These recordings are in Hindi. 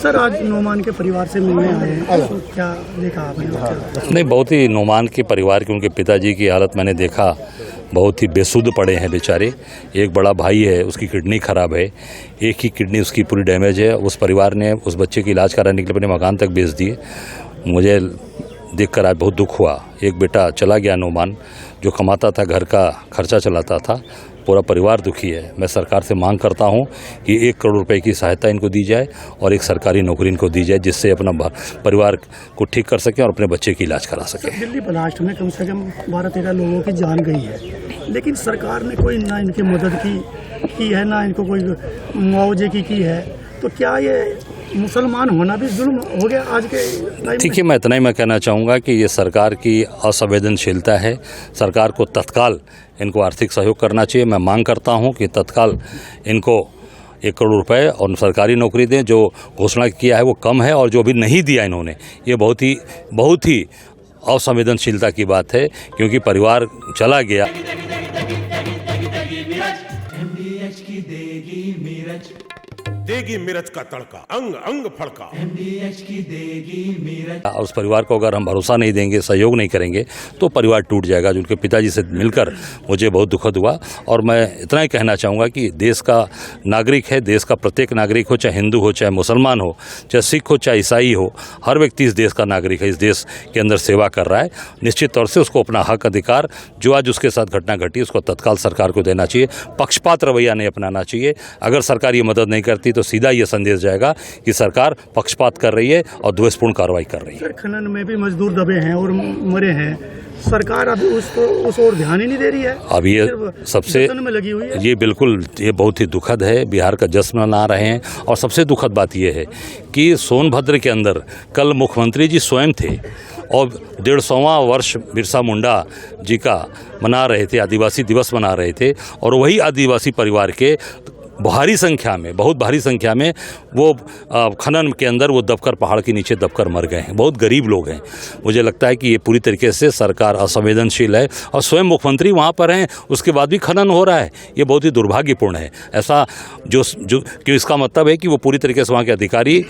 सर आज नोमान के परिवार से मिलने आए हैं, तो क्या देखा आपने? नहीं, बहुत ही नोमान के परिवार के उनके पिताजी की हालत मैंने देखा, बहुत ही बेसुध पड़े हैं बेचारे। एक बड़ा भाई है, उसकी किडनी खराब है, एक ही किडनी उसकी पूरी डैमेज है। उस परिवार ने उस बच्चे की इलाज कराने के लिए अपने मकान तक बेच दिए। मुझे देखकर आज बहुत दुख हुआ। एक बेटा चला गया नोमान, जो कमाता था, घर का खर्चा चलाता था। पूरा परिवार दुखी है। मैं सरकार से मांग करता हूं कि 1 करोड़ रुपए की सहायता इनको दी जाए और एक सरकारी नौकरी इनको दी जाए, जिससे अपना परिवार को ठीक कर सकें और अपने बच्चे की इलाज करा सकें। दिल्ली ब्लास्ट में कम से कम 12-13 लोगों की जान गई है, लेकिन सरकार ने कोई ना इनकी मदद की है, ना इनको कोई मुआवजे की है। तो क्या ये मुसलमान होना भी जुल्म हो गया आज के टाइम? ठीक है, मैं इतना ही मैं कहना चाहूँगा कि ये सरकार की असंवेदनशीलता है। सरकार को तत्काल इनको आर्थिक सहयोग करना चाहिए। मैं मांग करता हूँ कि तत्काल इनको 1 करोड़ रुपए और सरकारी नौकरी दें। जो घोषणा किया है वो कम है, और जो भी नहीं दिया इन्होंने, ये बहुत ही असंवेदनशीलता की बात है, क्योंकि परिवार चला गया। देगी मिर्च का तड़का, अंग अंग फड़का। MDH की देगी मिर्च। उस परिवार को अगर हम भरोसा नहीं देंगे, सहयोग नहीं करेंगे, तो परिवार टूट जाएगा। जो उनके पिताजी से मिलकर मुझे बहुत दुखद हुआ। और मैं इतना ही कहना चाहूँगा कि देश का नागरिक है, देश का प्रत्येक नागरिक हो, चाहे हिंदू हो, चाहे मुसलमान हो, चाहे सिख हो, चाहे ईसाई हो, हर व्यक्ति इस देश का नागरिक है, इस देश के अंदर सेवा कर रहा है। निश्चित तौर से उसको अपना हक अधिकार, जो आज उसके साथ घटना घटी, उसको तत्काल सरकार को देना चाहिए। पक्षपात रवैया नहीं अपनाना चाहिए। अगर सरकार ये मदद नहीं करती तो सीधा ये संदेश जाएगा कि सरकार पक्षपात कर रही है और द्वेषपूर्ण कार्रवाई कर रही है। सर, खनन में भी मजदूर दबे हैं और मरे हैं, सरकार अभी उस ओर ध्यान ही नहीं दे रही है। अब ये सबसे में लगी हुई है। ये बिल्कुल, ये बहुत ही दुखद है। बिहार का जश्न मना रहे हैं। और सबसे दुखद बात यह है कि सोनभद्र के अंदर कल मुख्यमंत्री जी स्वयं थे और 150वां वर्ष बिरसा मुंडा जी का मना रहे थे, आदिवासी दिवस मना रहे थे। और वही आदिवासी परिवार के भारी संख्या में, बहुत भारी संख्या में वो खनन के अंदर वो दबकर, पहाड़ के नीचे दबकर मर गए हैं। बहुत गरीब लोग हैं। मुझे लगता है कि ये पूरी तरीके से सरकार असंवेदनशील है, और स्वयं मुख्यमंत्री वहाँ पर हैं, उसके बाद भी खनन हो रहा है। ये बहुत ही दुर्भाग्यपूर्ण है। ऐसा जो कि इसका मतलब है कि वो पूरी तरीके से वहाँ के अधिकारी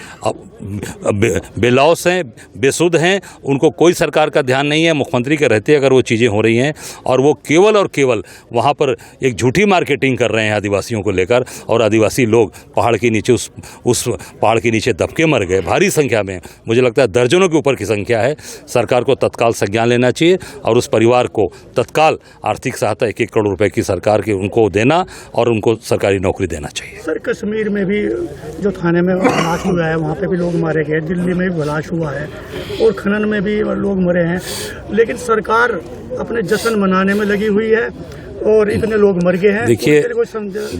बेलौस हैं, बेसुध हैं, उनको कोई सरकार का ध्यान नहीं है। मुख्यमंत्री के रहते अगर वो चीज़ें हो रही हैं, और वो केवल और केवल वहाँ पर एक झूठी मार्केटिंग कर रहे हैं आदिवासियों को लेकर, और आदिवासी लोग पहाड़ के नीचे उस पहाड़ के नीचे दबके मर गए भारी संख्या में। मुझे लगता है दर्जनों के ऊपर की संख्या है। सरकार को तत्काल संज्ञान लेना चाहिए और उस परिवार को तत्काल आर्थिक सहायता 1-1 करोड़ रुपए की सरकार के उनको देना और उनको सरकारी नौकरी देना चाहिए। सर, कश्मीर में भी जो थाने में ब्लास्ट हुआ है, वहाँ पे भी लोग मारे गए। दिल्ली में भी ब्लास्ट हुआ है और खनन में भी लोग मरे हैं, लेकिन सरकार अपने जश्न मनाने में लगी हुई है और इतने लोग मर गए हैं।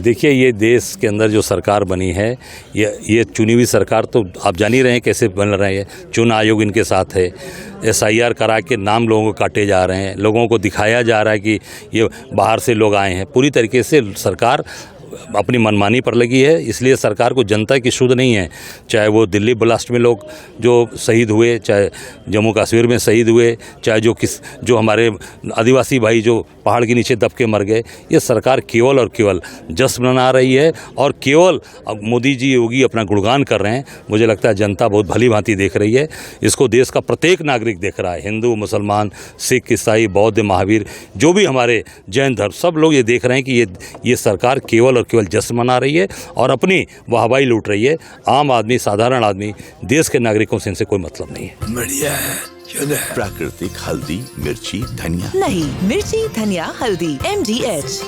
देखिए, ये देश के अंदर जो सरकार बनी है, ये चुनी हुई सरकार, तो आप जान ही रहे हैं कैसे बन रहे हैं। चुनाव आयोग इनके साथ है। SIR करा के नाम लोगों को काटे जा रहे हैं, लोगों को दिखाया जा रहा है कि ये बाहर से लोग आए हैं। पूरी तरीके से सरकार अपनी मनमानी पर लगी है। इसलिए सरकार को जनता की सुध नहीं है। चाहे वो दिल्ली ब्लास्ट में लोग जो शहीद हुए, चाहे जम्मू कश्मीर में शहीद हुए, चाहे जो हमारे आदिवासी भाई जो पहाड़ के नीचे दबके मर गए, ये सरकार केवल और केवल जश्न मना रही है। और केवल अब मोदी जी, योगी अपना गुणगान कर रहे हैं। मुझे लगता है जनता बहुत भली भांति देख रही है। इसको देश का प्रत्येक नागरिक देख रहा है। हिंदू, मुसलमान, सिख, ईसाई, बौद्ध, महावीर, जो भी हमारे जैन धर्म, सब लोग ये देख रहे हैं कि ये सरकार केवल और केवल जश्न मना रही है और अपनी वाहवाही लूट रही है। आम आदमी, साधारण आदमी, देश के नागरिकों से इनसे कोई मतलब नहीं है। बढ़िया है। प्राकृतिक हल्दी, मिर्ची, धनिया नहीं, मिर्ची, धनिया, हल्दी, MDH।